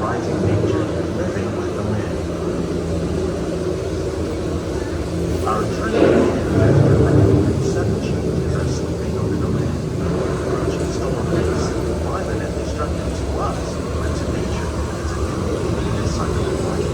rising nature living with the land. Our journey has been sudden changes are sweeping over the land. Approaching storm may seem violent and destructive to us, but to nature, it's a new cycle of life.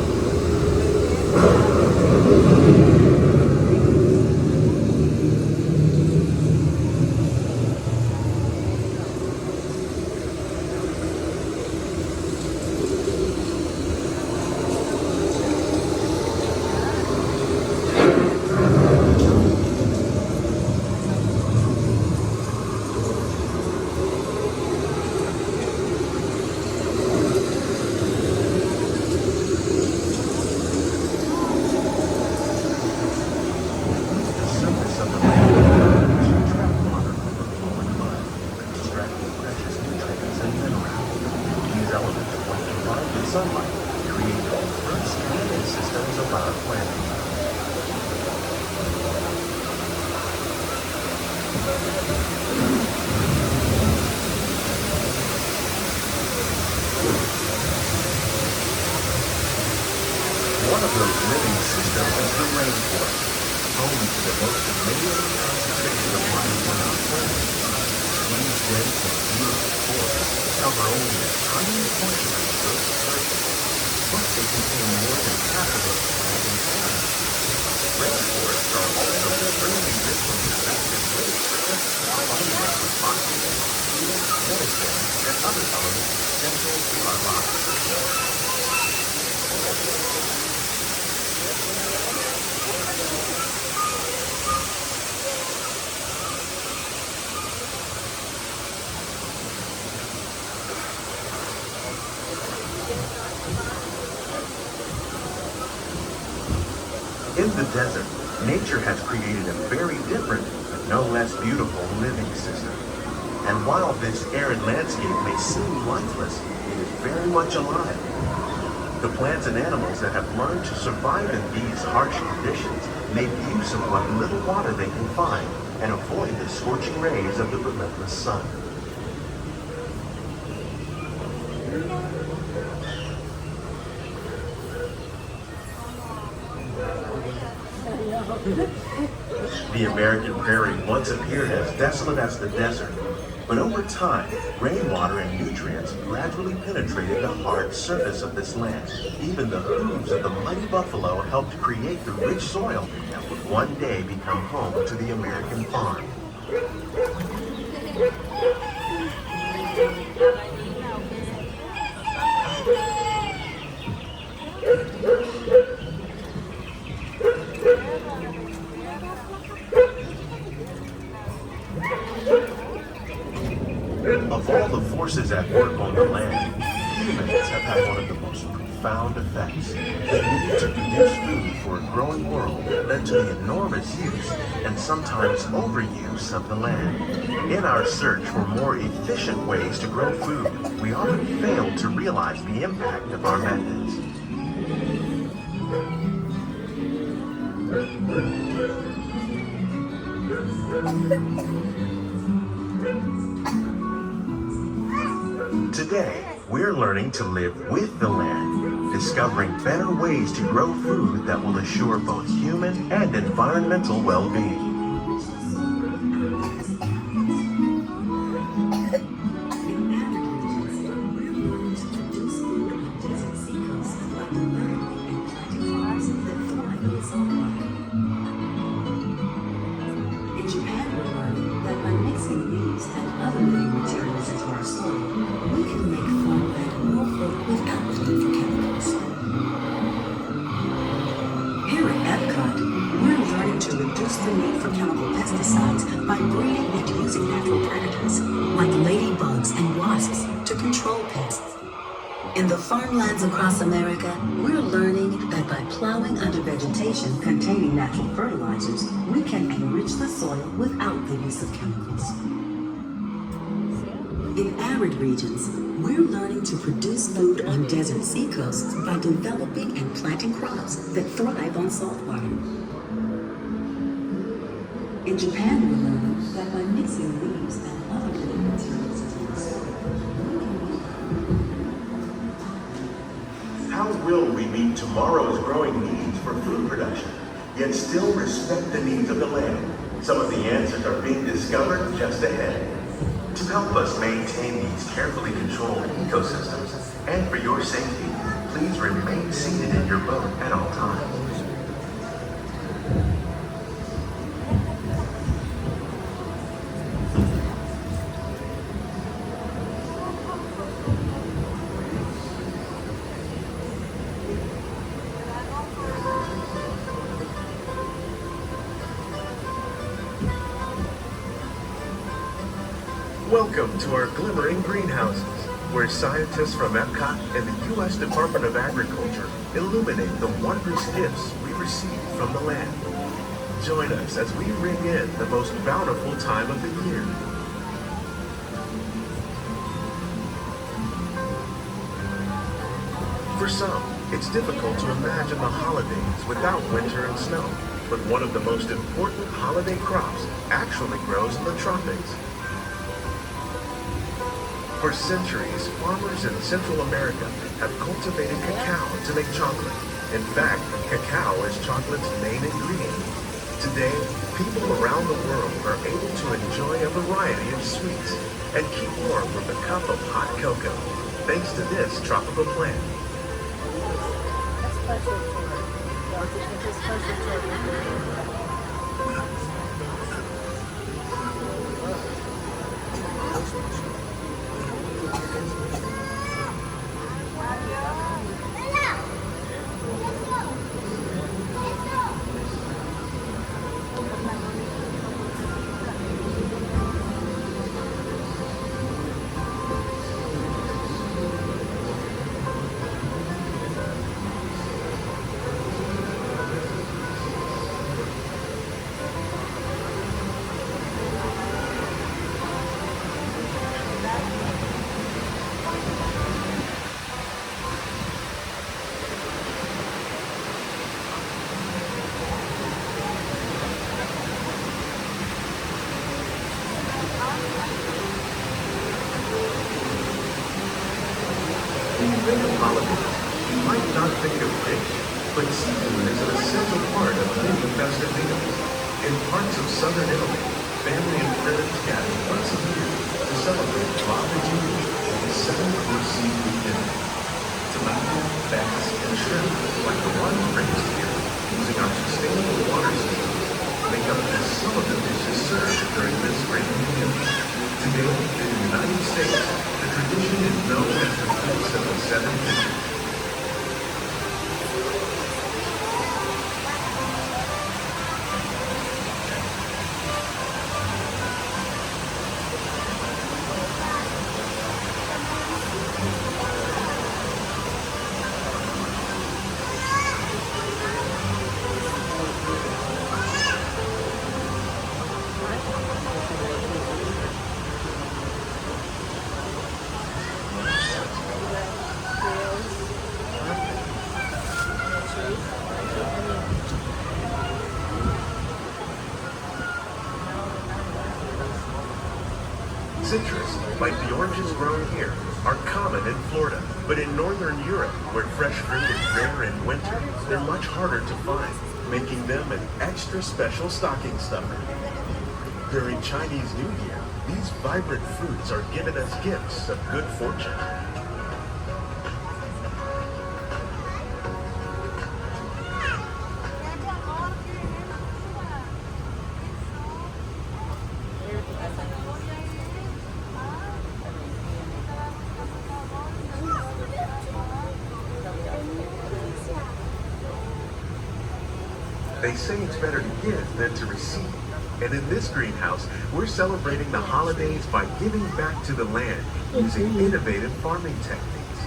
Sunlight create the first living systems of our planet. One of those living systems is the rainforest, home to the most amazing concentration of life on our planet. These dense and beautiful forests cover only a tiny portion of the Earth's surface, but they contain more than half of its surrounding planet. Rainforests are also extremely rich in effective ways for farmland with oxygen, food, medicine, and other elements essential to our lives. In the desert, nature has created a very different, but no less beautiful living system. And while this arid landscape may seem lifeless, it is very much alive. The plants and animals that have learned to survive in these harsh conditions make use of what little water they can find and avoid the scorching rays of the relentless sun. The American prairie once appeared as desolate as the desert, but over time, rainwater and nutrients gradually penetrated the hard surface of this land. Even the hooves of the mighty buffalo helped create the rich soil that would one day become home to the American farm. Of all the forces at work on the land, humans have had one of the most profound effects. The need to produce food for a growing world led to the enormous use and sometimes overuse of the land. In our search for more efficient ways to grow food, we often fail to realize the impact of our methods. Today, we're learning to live with the land, discovering better ways to grow food that will assure both human and environmental well-being. In Japan, we're learning that by mixing these and other living materials into our soil, we can make farmland more fertile without the need for chemicals. Here at EPCOT, we're learning to reduce the need for chemical pesticides by breeding and using natural predators, like ladybugs and wasps, to control pests. In the farmlands across America, we're learning that by plowing under vegetation containing natural fertilizers, we can enrich the soil without the use of chemicals. In arid regions, we're learning to produce food on desert seacoasts by developing and planting crops that thrive on salt water. In Japan, we're learning that by mixing leaves and other living materials into the soil, we can make How will we meet tomorrow's growing needs for food production, yet still respect the needs of the land? Some of the answers are being discovered just ahead. To help us maintain these carefully controlled ecosystems, and for your safety, please remain seated in your boat at all times. Welcome to our Glimmering Greenhouses, where scientists from EPCOT and the U.S. Department of Agriculture illuminate the wondrous gifts we receive from the land. Join us as we ring in the most bountiful time of the year. For some, it's difficult to imagine the holidays without winter and snow, but one of the most important holiday crops actually grows in the tropics. For centuries, farmers in Central America have cultivated cacao to make chocolate. In fact, cacao is chocolate's main ingredient. Today, people around the world are able to enjoy a variety of sweets and keep warm with a cup of hot cocoa, thanks to this tropical plant. When you think of holidays, you might not think of fish, but seafood is an essential part of many festive meals. In parts of southern Italy, family and friends gather once a year to celebrate Glimmering with a 7-course seafood dinner. Tilapia, bass, and shrimp, like the ones raised here, using our sustainable water systems, make up just some of the dishes served during this great meal. Today, in the United States, the tradition is known as the Feast of the Seven Fishes. Citrus, like the oranges grown here, are common in Florida, but in northern Europe, where fresh fruit is rare in winter, they're much harder to find, making them an extra special stocking stuffer. During Chinese New Year, these vibrant fruits are given as gifts of good fortune. They say it's better to give than to receive. And in this greenhouse, we're celebrating the holidays by giving back to the land using innovative farming techniques.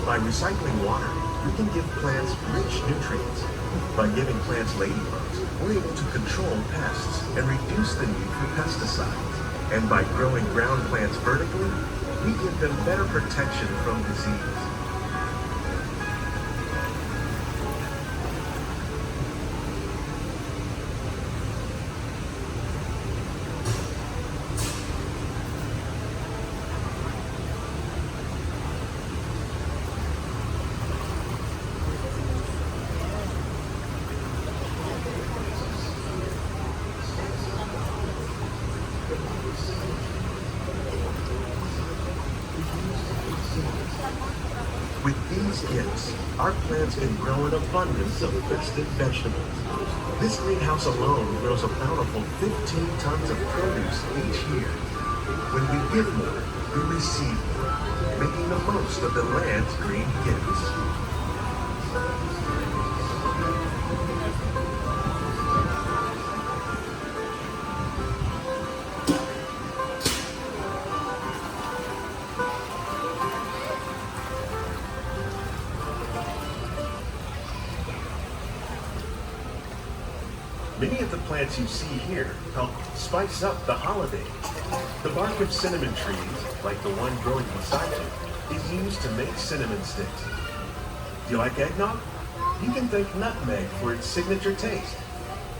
By recycling water, we can give plants rich nutrients. By giving plants ladybugs, we're able to control pests and reduce the need for pesticides. And by growing ground plants vertically, we give them better protection from disease. these gifts, our plants can grow an abundance of festive vegetables. This greenhouse alone grows a bountiful 15 tons of produce each year. When we give more, we receive more, making the most of the land's green gifts. Many of the plants you see here help spice up the holiday. The bark of cinnamon trees, like the one growing beside you, is used to make cinnamon sticks. Do you like eggnog? You can thank nutmeg for its signature taste.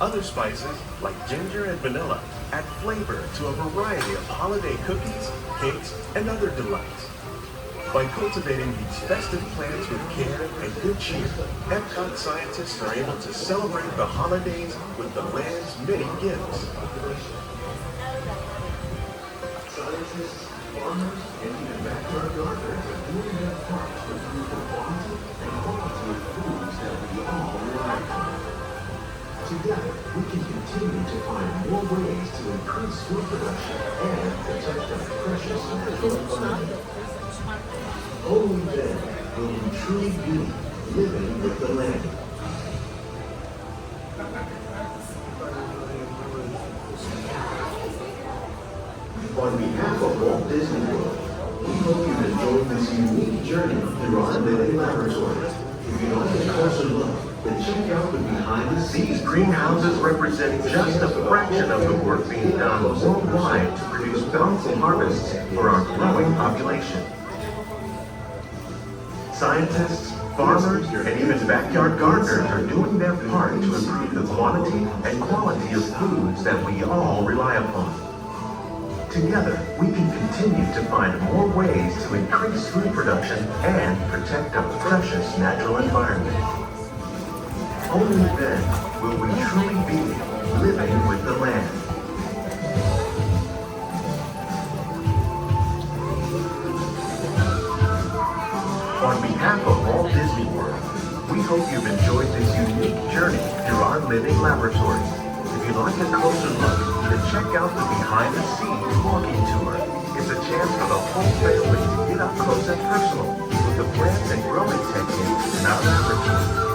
Other spices, like ginger and vanilla, add flavor to a variety of holiday cookies, cakes, and other delights. By cultivating these festive plants with care and good cheer, EPCOT scientists are able to celebrate the holidays with the land's many gifts. Scientists, farmers, and even backyard gardeners are doing their part to improve the quantity and quality of foods that we all rely on. Together, we can continue to find more ways to increase food production and protect our precious natural environment. Only then will we truly be living with the land. On behalf of Walt Disney World, we hope you've enjoyed this unique journey through our living laboratory. If you'd like a closer look, then check out the behind the scenes. Greenhouses represent just a fraction of the work being done worldwide to produce bountiful harvests for our growing population. Scientists, farmers, and even backyard gardeners are doing their part to improve the quantity and quality of foods that we all rely upon. Together, we can continue to find more ways to increase food production and protect our precious natural environment. Only then will we truly be living with the land. On behalf of Walt Disney World, we hope you've enjoyed this unique journey through our living laboratory. If you'd like a closer look, then check out the behind-the-scenes walking tour. It's a chance for the whole family to get up close and personal with the plants and growing techniques in our laboratory.